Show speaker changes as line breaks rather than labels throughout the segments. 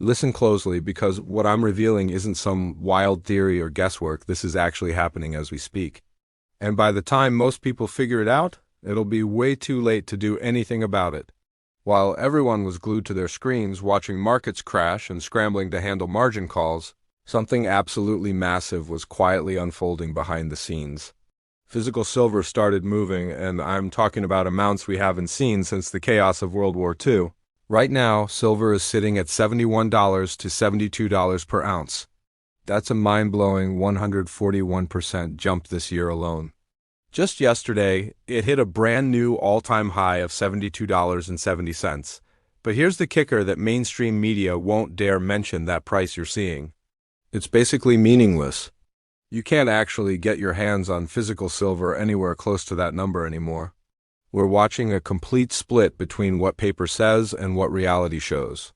Listen closely because what I'm revealing isn't some wild theory or guesswork. This is actually happening as we speak. And by the time most people figure it out, it'll be way too late to do anything about it. While everyone was glued to their screens watching markets crash and scrambling to handle margin calls, something absolutely massive was quietly unfolding behind the scenes. Physical silver started moving, and I'm talking about amounts we haven't seen since the chaos of World War II. Right now, silver is sitting at $71 to $72 per ounce. That's a mind-blowing 141% jump this year alone. Just yesterday, it hit a brand new all-time high of $72.70. But here's the kicker that mainstream media won't dare mention that price you're seeing. It's basically meaningless. You can't actually get your hands on physical silver anywhere close to that number anymore. We're watching a complete split between what paper says and what reality shows.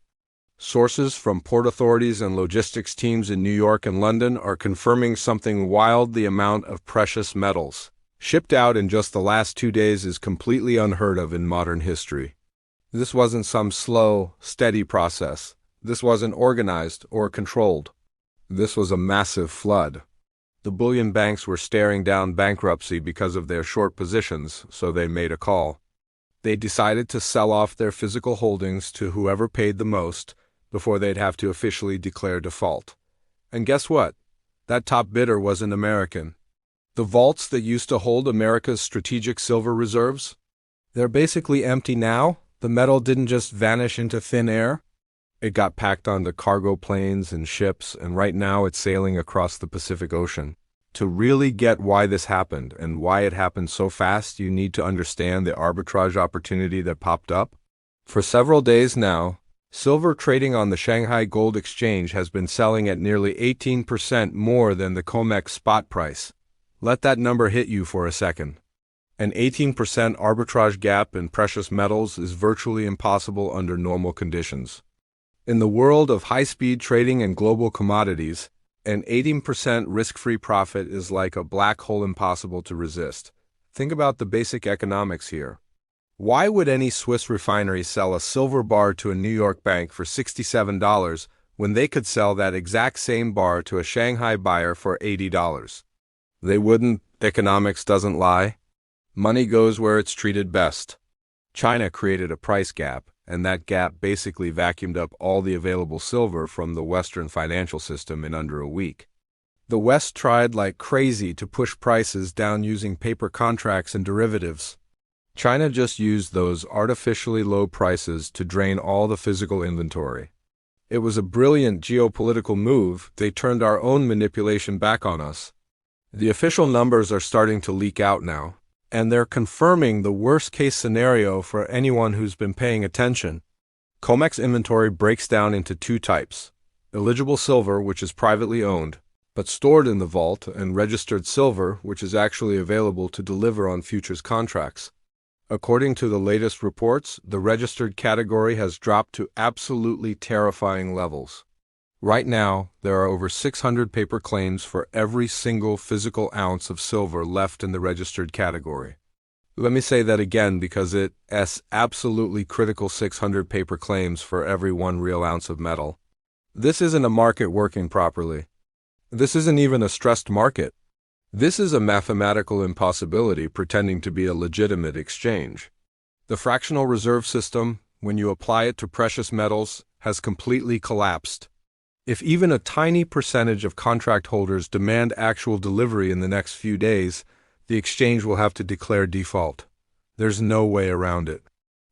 Sources from port authorities and logistics teams in New York and London are confirming something wild. The amount of precious metals shipped out in just the last 2 days is completely unheard of in modern history. This wasn't some slow, steady process. This wasn't organized or controlled. This was a massive flood. The bullion banks were staring down bankruptcy because of their short positions, so they made a call. They decided to sell off their physical holdings to whoever paid the most before they'd have to officially declare default. And guess what? That top bidder was an American. The vaults that used to hold America's strategic silver reserves? They're basically empty now. The metal didn't just vanish into thin air. It got packed onto cargo planes and ships, and right now it's sailing across the Pacific Ocean. To really get why this happened and why it happened so fast, you need to understand the arbitrage opportunity that popped up. For several days now, silver trading on the Shanghai Gold Exchange has been selling at nearly 18% more than the COMEX spot price. Let that number hit you for a second. An 18% arbitrage gap in precious metals is virtually impossible under normal conditions. In the world of high-speed trading and global commodities, an 18% risk-free profit is like a black hole impossible to resist. Think about the basic economics here. Why would any Swiss refinery sell a silver bar to a New York bank for $67 when they could sell that exact same bar to a Shanghai buyer for $80? They wouldn't. Economics doesn't lie. Money goes where it's treated best. China created a price gap, and that gap basically vacuumed up all the available silver from the Western financial system in under a week. The West tried like crazy to push prices down using paper contracts and derivatives. China just used those artificially low prices to drain all the physical inventory. It was a brilliant geopolitical move. They turned our own manipulation back on us. The official numbers are starting to leak out now, and they're confirming the worst-case scenario for anyone who's been paying attention. COMEX inventory breaks down into two types: eligible silver, which is privately owned, but stored in the vault, and registered silver, which is actually available to deliver on futures contracts. According to the latest reports, the registered category has dropped to absolutely terrifying levels. Right now, there are over 600 paper claims for every single physical ounce of silver left in the registered category. Let me say that again because it's absolutely critical: 600 paper claims for every 1 real ounce of metal. This isn't a market working properly. This isn't even a stressed market. This is a mathematical impossibility pretending to be a legitimate exchange. The fractional reserve system, when you apply it to precious metals, has completely collapsed. If even a tiny percentage of contract holders demand actual delivery in the next few days, the exchange will have to declare default. There's no way around it.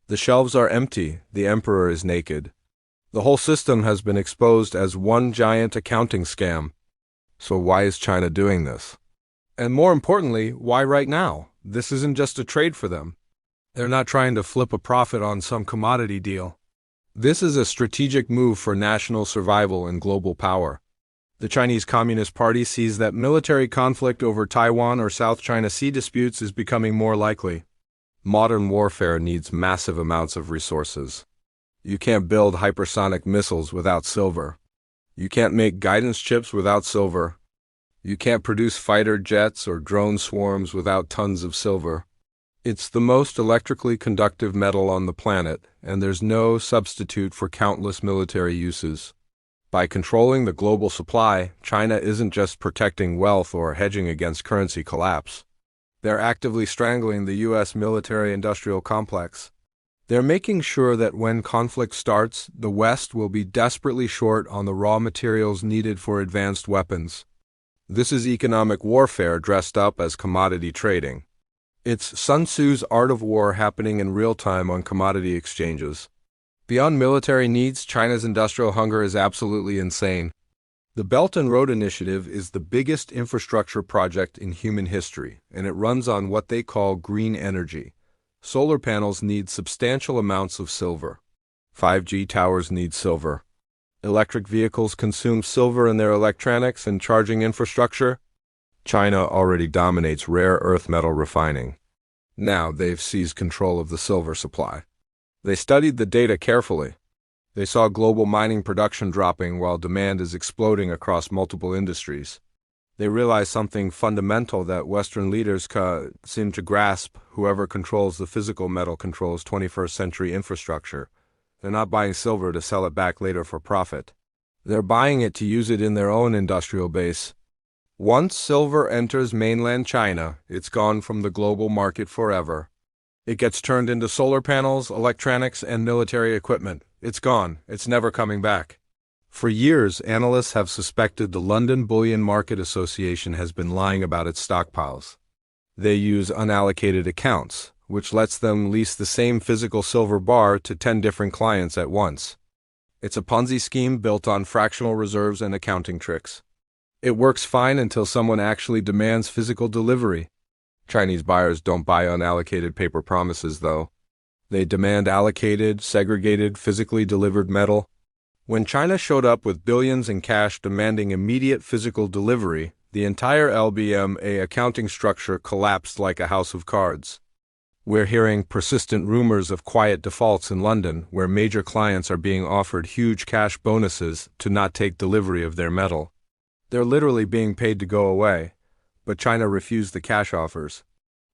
The shelves are empty. The emperor is naked. The whole system has been exposed as one giant accounting scam. So why is China doing this? And more importantly, why right now? This isn't just a trade for them. They're not trying to flip a profit on some commodity deal. This is a strategic move for national survival and global power. The Chinese Communist Party sees that military conflict over Taiwan or South China Sea disputes is becoming more likely. Modern warfare needs massive amounts of resources. You can't build hypersonic missiles without silver. You can't make guidance chips without silver. You can't produce fighter jets or drone swarms without tons of silver. It's the most electrically conductive metal on the planet, and there's no substitute for countless military uses. By controlling the global supply, China isn't just protecting wealth or hedging against currency collapse. They're actively strangling the U.S. military-industrial complex. They're making sure that when conflict starts, the West will be desperately short on the raw materials needed for advanced weapons. This is economic warfare dressed up as commodity trading. It's Sun Tzu's art of war happening in real time on commodity exchanges. Beyond military needs, China's industrial hunger is absolutely insane. The Belt and Road Initiative is the biggest infrastructure project in human history, and it runs on what they call green energy. Solar panels need substantial amounts of silver. 5G towers need silver. Electric vehicles consume silver in their electronics and charging infrastructure. China already dominates rare earth metal refining. Now they've seized control of the silver supply. They studied the data carefully. They saw global mining production dropping while demand is exploding across multiple industries. They realized something fundamental that Western leaders seem to grasp: whoever controls the physical metal controls 21st century infrastructure. They're not buying silver to sell it back later for profit. They're buying it to use it in their own industrial base. Once silver enters mainland China, it's gone from the global market forever. It gets turned into solar panels, electronics, and military equipment. It's gone. It's never coming back. For years, analysts have suspected the London Bullion Market Association has been lying about its stockpiles. They use unallocated accounts, which lets them lease the same physical silver bar to 10 different clients at once. It's a Ponzi scheme built on fractional reserves and accounting tricks. It works fine until someone actually demands physical delivery. Chinese buyers don't buy unallocated paper promises, though. They demand allocated, segregated, physically delivered metal. When China showed up with billions in cash demanding immediate physical delivery, the entire LBMA accounting structure collapsed like a house of cards. We're hearing persistent rumors of quiet defaults in London, where major clients are being offered huge cash bonuses to not take delivery of their metal. They're literally being paid to go away, but China refused the cash offers.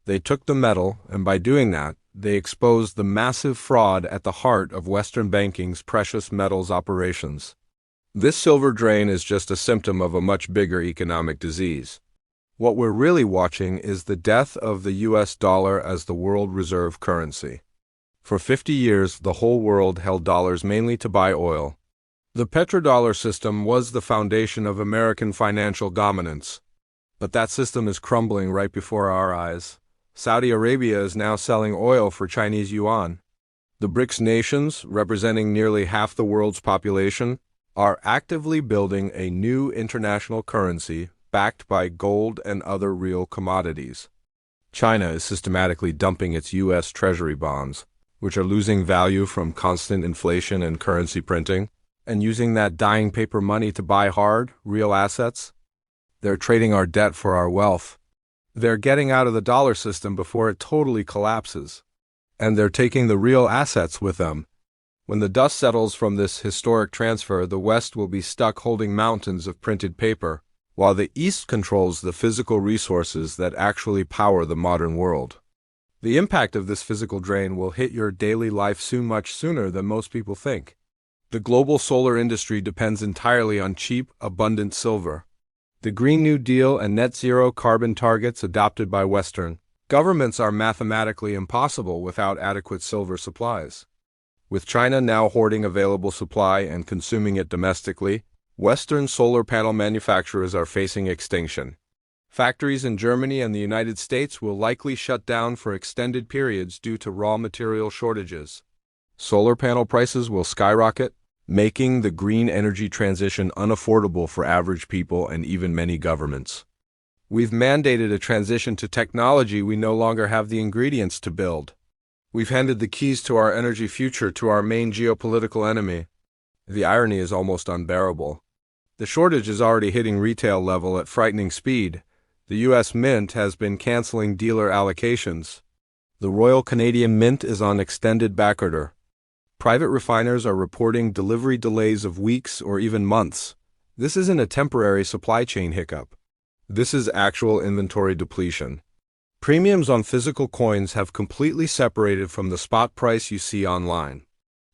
They took the metal, and by doing that, they exposed the massive fraud at the heart of Western banking's precious metals operations. This silver drain is just a symptom of a much bigger economic disease. What we're really watching is the death of the US dollar as the world reserve currency. For 50 years, the whole world held dollars mainly to buy oil. The petrodollar system was the foundation of American financial dominance. But that system is crumbling right before our eyes. Saudi Arabia is now selling oil for Chinese yuan. The BRICS nations, representing nearly half the world's population, are actively building a new international currency backed by gold and other real commodities. China is systematically dumping its U.S. Treasury bonds, which are losing value from constant inflation and currency printing, and using that dying paper money to buy hard, real assets. They're trading our debt for our wealth. They're getting out of the dollar system before it totally collapses. And they're taking the real assets with them. When the dust settles from this historic transfer, the West will be stuck holding mountains of printed paper, while the East controls the physical resources that actually power the modern world. The impact of this physical drain will hit your daily life much sooner than most people think. The global solar industry depends entirely on cheap, abundant silver. The Green New Deal and net zero carbon targets adopted by Western governments are mathematically impossible without adequate silver supplies. With China now hoarding available supply and consuming it domestically, Western solar panel manufacturers are facing extinction. Factories in Germany and the United States will likely shut down for extended periods due to raw material shortages. Solar panel prices will skyrocket, making the green energy transition unaffordable for average people and even many governments. We've mandated a transition to technology we no longer have the ingredients to build. We've handed the keys to our energy future to our main geopolitical enemy. The irony is almost unbearable. The shortage is already hitting retail level at frightening speed. The U.S. Mint has been canceling dealer allocations. The Royal Canadian Mint is on extended backorder. Private refiners are reporting delivery delays of weeks or even months. This isn't a temporary supply chain hiccup. This is actual inventory depletion. Premiums on physical coins have completely separated from the spot price you see online.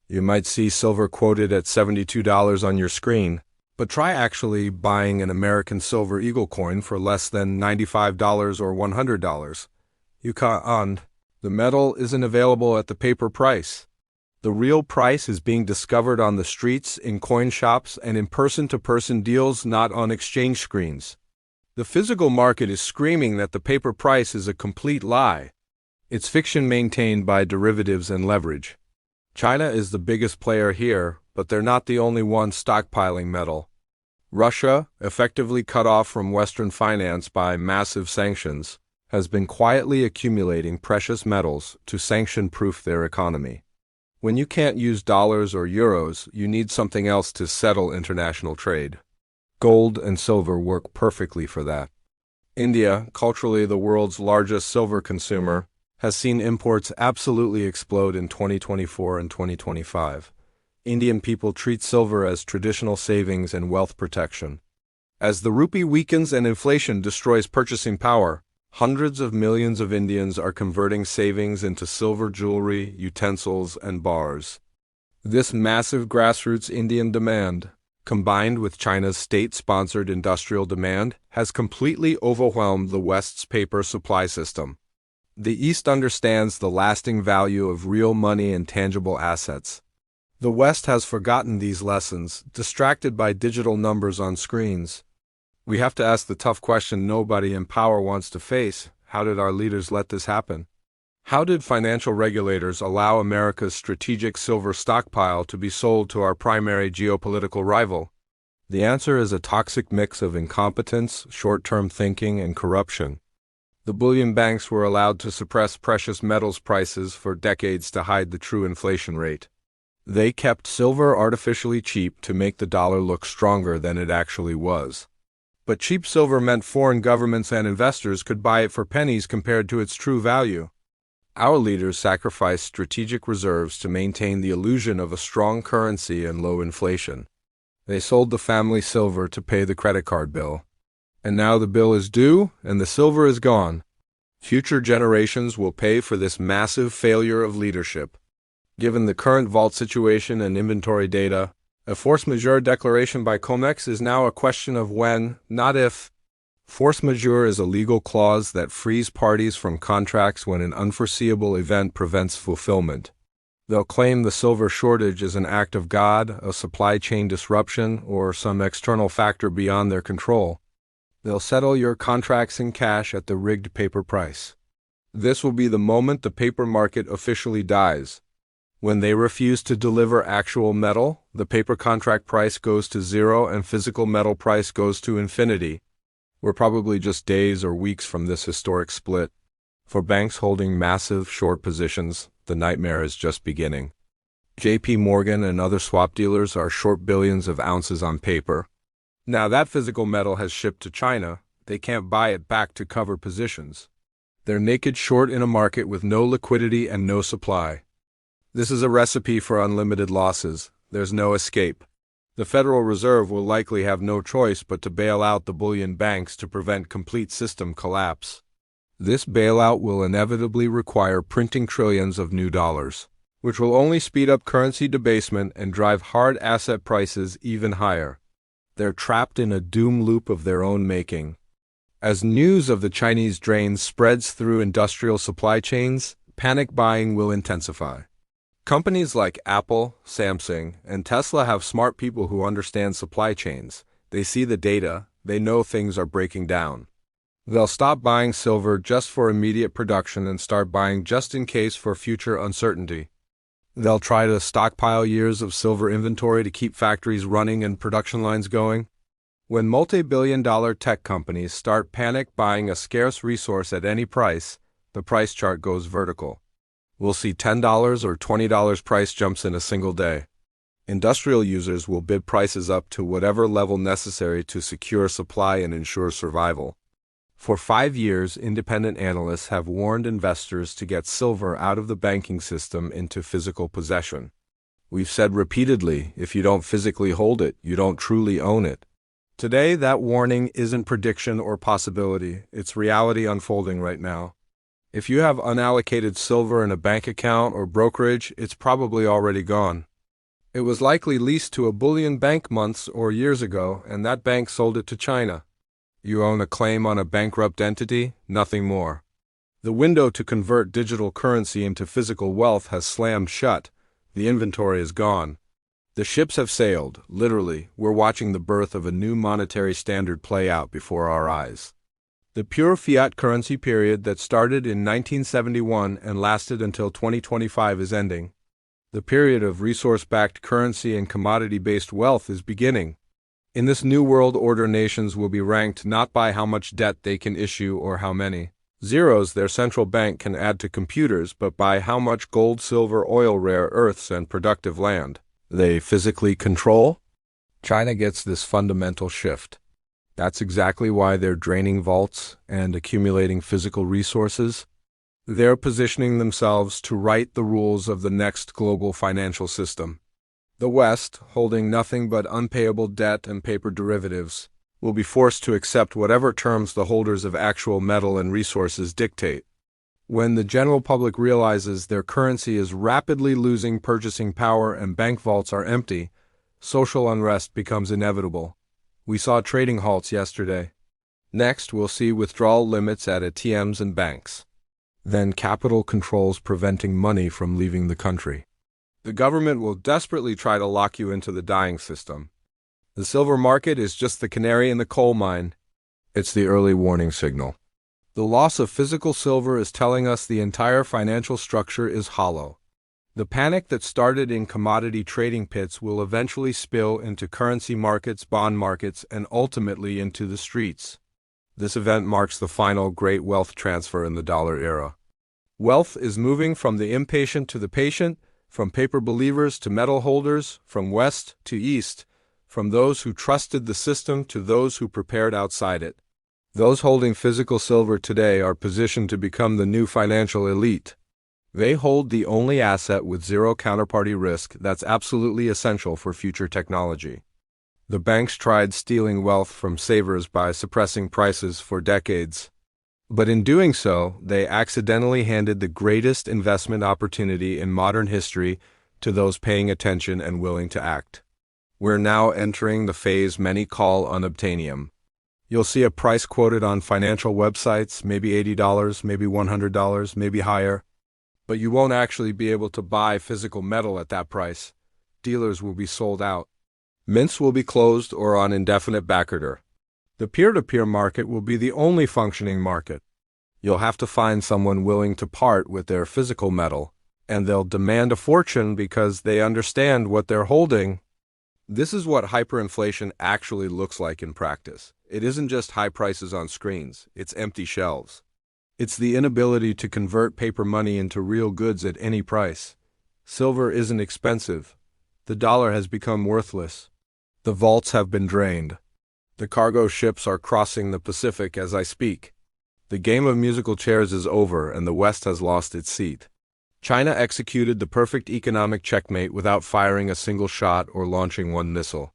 You might see silver quoted at $72 on your screen, But try actually buying an American silver eagle coin for less than $95 or $100. You can't. The metal isn't available at the paper price. The real price is being discovered on the streets, in coin shops, and in person-to-person deals, not on exchange screens. The physical market is screaming that the paper price is a complete lie. It's fiction maintained by derivatives and leverage. China is the biggest player here, but they're not the only one stockpiling metal. Russia, effectively cut off from Western finance by massive sanctions, has been quietly accumulating precious metals to sanction-proof their economy. When you can't use dollars or euros, you need something else to settle international trade. Gold and silver work perfectly for that. India, culturally the world's largest silver consumer, has seen imports absolutely explode in 2024 and 2025. Indian people treat silver as traditional savings and wealth protection. As the rupee weakens and inflation destroys purchasing power, hundreds of millions of Indians are converting savings into silver jewelry, utensils, and bars. This massive grassroots Indian demand, combined with China's state-sponsored industrial demand, has completely overwhelmed the West's paper supply system. The East understands the lasting value of real money and tangible assets. The West has forgotten these lessons, distracted by digital numbers on screens. We have to ask the tough question nobody in power wants to face: how did our leaders let this happen? How did financial regulators allow America's strategic silver stockpile to be sold to our primary geopolitical rival? The answer is a toxic mix of incompetence, short-term thinking, and corruption. The bullion banks were allowed to suppress precious metals prices for decades to hide the true inflation rate. They kept silver artificially cheap to make the dollar look stronger than it actually was. But cheap silver meant foreign governments and investors could buy it for pennies compared to its true value. Our leaders sacrificed strategic reserves to maintain the illusion of a strong currency and low inflation. They sold the family silver to pay the credit card bill. And now the bill is due, and the silver is gone. Future generations will pay for this massive failure of leadership. Given the current vault situation and inventory data, a force majeure declaration by COMEX is now a question of when, not if. Force majeure is a legal clause that frees parties from contracts when an unforeseeable event prevents fulfillment. They'll claim the silver shortage is an act of God, a supply chain disruption, or some external factor beyond their control. They'll settle your contracts in cash at the rigged paper price. This will be the moment the paper market officially dies. When they refuse to deliver actual metal, the paper contract price goes to zero and physical metal price goes to infinity. We're probably just days or weeks from this historic split. For banks holding massive short positions, the nightmare is just beginning. JP Morgan and other swap dealers are short billions of ounces on paper. Now that physical metal has shipped to China, they can't buy it back to cover positions. They're naked short in a market with no liquidity and no supply. This is a recipe for unlimited losses. There's no escape. The Federal Reserve will likely have no choice but to bail out the bullion banks to prevent complete system collapse. This bailout will inevitably require printing trillions of new dollars, which will only speed up currency debasement and drive hard asset prices even higher. They're trapped in a doom loop of their own making. As news of the Chinese drain spreads through industrial supply chains, panic buying will intensify. Companies like Apple, Samsung, and Tesla have smart people who understand supply chains. They see the data. They know things are breaking down. They'll stop buying silver just for immediate production and start buying just in case for future uncertainty. They'll try to stockpile years of silver inventory to keep factories running and production lines going. When multi-billion-dollar tech companies start panic buying a scarce resource at any price, the price chart goes vertical. We'll see $10 or $20 price jumps in a single day. Industrial users will bid prices up to whatever level necessary to secure supply and ensure survival. For 5 years, independent analysts have warned investors to get silver out of the banking system into physical possession. We've said repeatedly, if you don't physically hold it, you don't truly own it. Today, that warning isn't prediction or possibility. It's reality unfolding right now. If you have unallocated silver in a bank account or brokerage, it's probably already gone. It was likely leased to a bullion bank months or years ago, and that bank sold it to China. You own a claim on a bankrupt entity, nothing more. The window to convert digital currency into physical wealth has slammed shut. The inventory is gone. The ships have sailed. Literally, we're watching the birth of a new monetary standard play out before our eyes. The pure fiat currency period that started in 1971 and lasted until 2025 is ending. The period of resource-backed currency and commodity-based wealth is beginning. In this new world order, nations will be ranked not by how much debt they can issue or how many zeros their central bank can add to computers, but by how much gold, silver, oil, rare earths, and productive land they physically control. China gets this fundamental shift. That's exactly why they're draining vaults and accumulating physical resources. They're positioning themselves to write the rules of the next global financial system. The West, holding nothing but unpayable debt and paper derivatives, will be forced to accept whatever terms the holders of actual metal and resources dictate. When the general public realizes their currency is rapidly losing purchasing power and bank vaults are empty, social unrest becomes inevitable. We saw trading halts yesterday. Next, we'll see withdrawal limits at ATMs and banks. Then capital controls preventing money from leaving the country. The government will desperately try to lock you into the dying system. The silver market is just the canary in the coal mine. It's the early warning signal. The loss of physical silver is telling us the entire financial structure is hollow. The panic that started in commodity trading pits will eventually spill into currency markets, bond markets, and ultimately into the streets. This event marks the final great wealth transfer in the dollar era. Wealth is moving from the impatient to the patient, from paper believers to metal holders, from west to east, from those who trusted the system to those who prepared outside it. Those holding physical silver today are positioned to become the new financial elite. They hold the only asset with zero counterparty risk that's absolutely essential for future technology. The banks tried stealing wealth from savers by suppressing prices for decades. But in doing so, they accidentally handed the greatest investment opportunity in modern history to those paying attention and willing to act. We're now entering the phase many call unobtainium. You'll see a price quoted on financial websites, maybe $80, maybe $100, maybe higher. But you won't actually be able to buy physical metal at that price. Dealers will be sold out. Mints will be closed or on indefinite back order. The peer-to-peer market will be the only functioning market. You'll have to find someone willing to part with their physical metal, and they'll demand a fortune because they understand what they're holding. This is what hyperinflation actually looks like in practice. It isn't just high prices on screens, it's empty shelves. It's the inability to convert paper money into real goods at any price. Silver isn't expensive. The dollar has become worthless. The vaults have been drained. The cargo ships are crossing the Pacific as I speak. The game of musical chairs is over and the West has lost its seat. China executed the perfect economic checkmate without firing a single shot or launching one missile.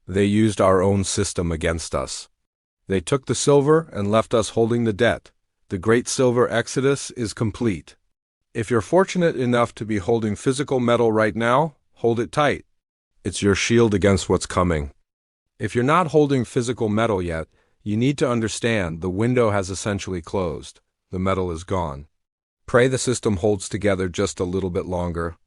They used our own system against us. They took the silver and left us holding the debt. The great silver exodus is complete. If you're fortunate enough to be holding physical metal right now, hold it tight. It's your shield against what's coming. If you're not holding physical metal yet, you need to understand the window has essentially closed. The metal is gone. Pray the system holds together just a little bit longer.